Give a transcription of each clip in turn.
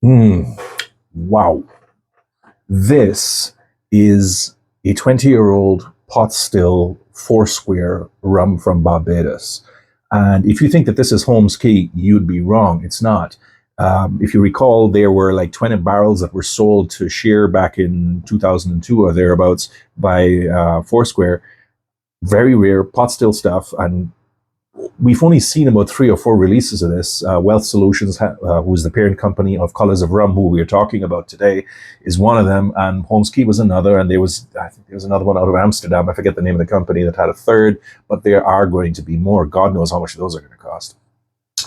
Mm, wow. This is a 20-year-old pot still Foursquare rum from Barbados. And if you think that this is Holmes Key, you'd be wrong. It's not. If you recall, there were like 20 barrels that were sold to Shear back in 2002 or thereabouts by Foursquare. Very rare pot still stuff. And we've only seen about 3 or 4 releases of this. Wealth Solutions, who's the parent company of Colors of Rum, who we're talking about today, is one of them, and Holmes Key was another, and I think there was another one out of Amsterdam. I forget the name of the company that had a third, but there are going to be more. God knows how much those are going to cost.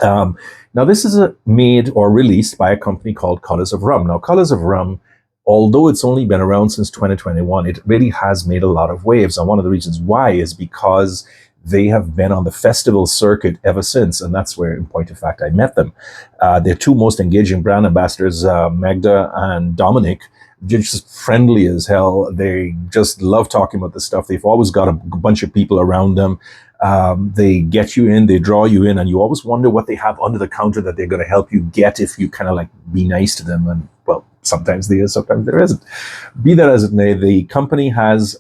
Um, Now, this is made or released by a company called Colors of Rum. Now, Colors of Rum, although it's only been around since 2021, it really has made a lot of waves. And one of the reasons why is because they have been on the festival circuit ever since. And that's where, in point of fact, I met them. Their two most engaging brand ambassadors, Magda and Dominic, they're just friendly as hell. They just love talking about this stuff. They've always got a bunch of people around them. They get you in, they draw you in, and you always wonder what they have under the counter that they're going to help you get if you kind of like be nice to them. And well, sometimes there is, sometimes there isn't. Be that as it may, the company has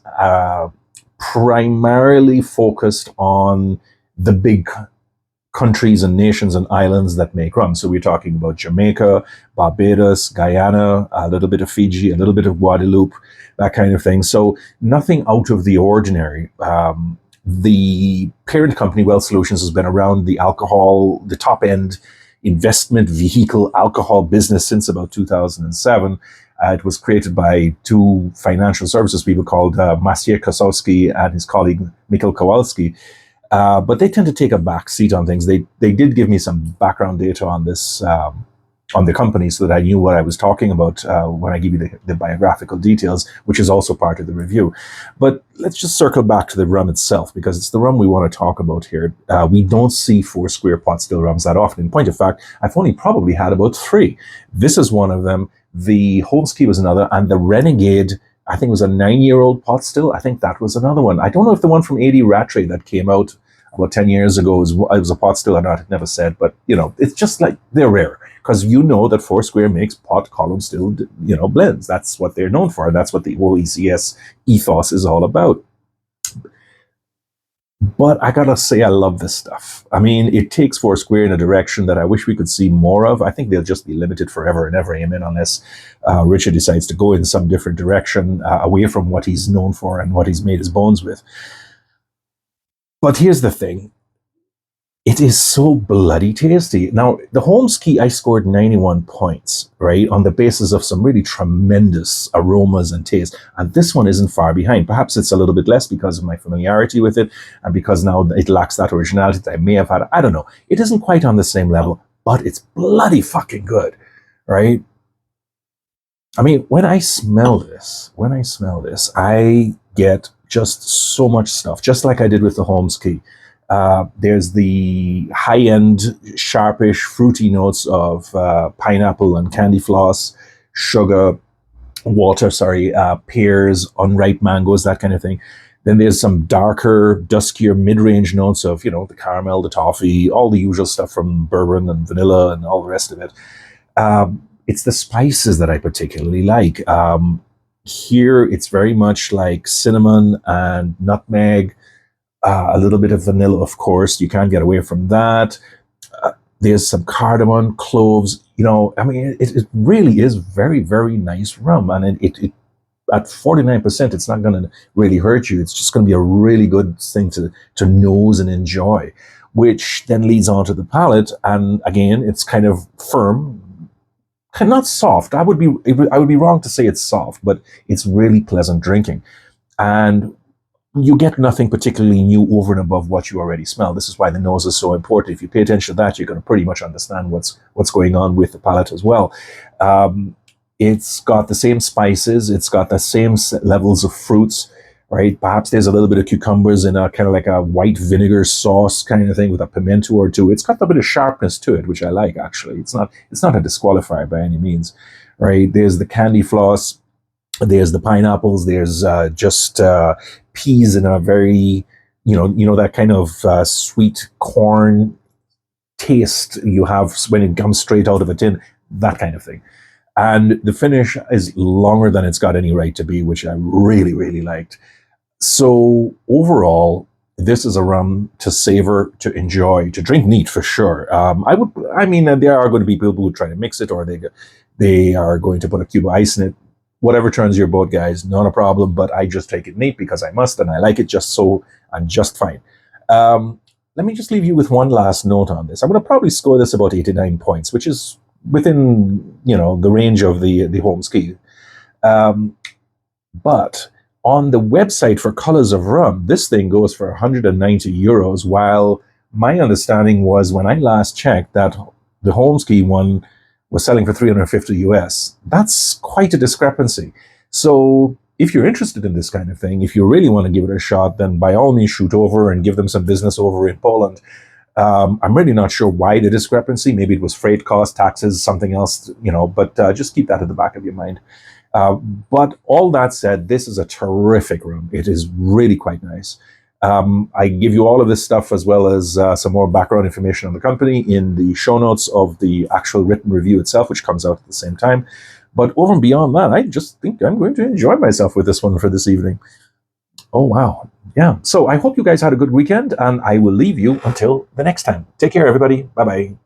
primarily focused on the big countries and nations and islands that make rum. So we're talking about Jamaica, Barbados, Guyana, a little bit of Fiji, a little bit of Guadeloupe, that kind of thing. So nothing out of the ordinary. The parent company, Wealth Solutions, has been around the top end investment vehicle alcohol business since about 2007. It was created by two financial services people called Maciej Kosowski and his colleague Mikkel Kowalski. But they tend to take a back seat on things. They did give me some background data on this on the company so that I knew what I was talking about when I give you the biographical details, which is also part of the review. But let's just circle back to the rum itself, because it's the rum we want to talk about here. We don't see Foursquare pot still rums that often. In point of fact, I've only probably had about 3. This is one of them. The Holmes Key was another, and the Renegade, I think it was a 9-year-old pot still. I think that was another one. I don't know if the one from 80 Rattray that came out about 10 years ago was a pot still or not. It never said, but it's just like they're rare because that Foursquare makes pot column still, blends. That's what they're known for. That's what the whole ECS ethos is all about. But I gotta say, I love this stuff. I mean, it takes Foursquare in a direction that I wish we could see more of. I think they'll just be limited forever and ever, amen, unless Richard decides to go in some different direction away from what he's known for and what he's made his bones with. But here's the thing. It is so bloody tasty. Now, the Holmes Key, I scored 91 points, right, on the basis of some really tremendous aromas and taste. And this one isn't far behind. Perhaps it's a little bit less because of my familiarity with it and because now it lacks that originality that I may have had. I don't know. It isn't quite on the same level, but it's bloody fucking good, right? I mean, when I smell this, I get just so much stuff, just like I did with the Holmes Key. There's the high-end, sharpish, fruity notes of pineapple and candy floss, sugar, water, sorry, pears, unripe mangoes, that kind of thing. Then there's some darker, duskier, mid-range notes of, the caramel, the toffee, all the usual stuff from bourbon and vanilla and all the rest of it. It's the spices that I particularly like. Here, it's very much like cinnamon and nutmeg, a little bit of vanilla, of course. You can't get away from that. There's some cardamom, cloves. I mean, it really is very, very nice rum. And it at 49%, it's not going to really hurt you. It's just going to be a really good thing to nose and enjoy, which then leads on to the palate. And again, it's kind of firm, not soft. I would be wrong to say it's soft, but it's really pleasant drinking. And you get nothing particularly new over and above what you already smell. This is why the nose is so important. If you pay attention to that, you're going to pretty much understand what's going on with the palate as well. It's got the same spices. It's got the same levels of fruits, right? Perhaps there's a little bit of cucumbers in a kind of like a white vinegar sauce kind of thing with a pimento or two. It's got a bit of sharpness to it, which I like, actually. It's not a disqualifier by any means, right? There's the candy floss. There's the pineapples. There's just peas in a very, that kind of sweet corn taste you have when it comes straight out of a tin. that kind of thing. And the finish is longer than it's got any right to be, which I really, really liked. So overall, this is a rum to savor, to enjoy, to drink neat for sure. I mean, there are going to be people who try to mix it, or they are going to put a cube of ice in it. Whatever turns your boat, guys, not a problem. But I just take it neat because I must, and I like it just so. I'm just fine. Let me just leave you with one last note on this. I'm going to probably score this about 89 points, which is within the range of the home ski. But on the website for Colors of Rum, this thing goes for 190 euros, while my understanding was when I last checked that the home ski one was selling for 350 US. That's quite a discrepancy. So if you're interested in this kind of thing, if you really want to give it a shot, then by all means shoot over and give them some business over in Poland. I'm really not sure why the discrepancy. Maybe it was freight cost, taxes, something else, but just keep that at the back of your mind. But all that said, this is a terrific rum. It is really quite nice. I give you all of this stuff as well as some more background information on the company in the show notes of the actual written review itself, which comes out at the same time. But over and beyond that, I just think I'm going to enjoy myself with this one for this evening. Oh, wow. Yeah. So I hope you guys had a good weekend, and I will leave you until the next time. Take care, everybody. Bye-bye.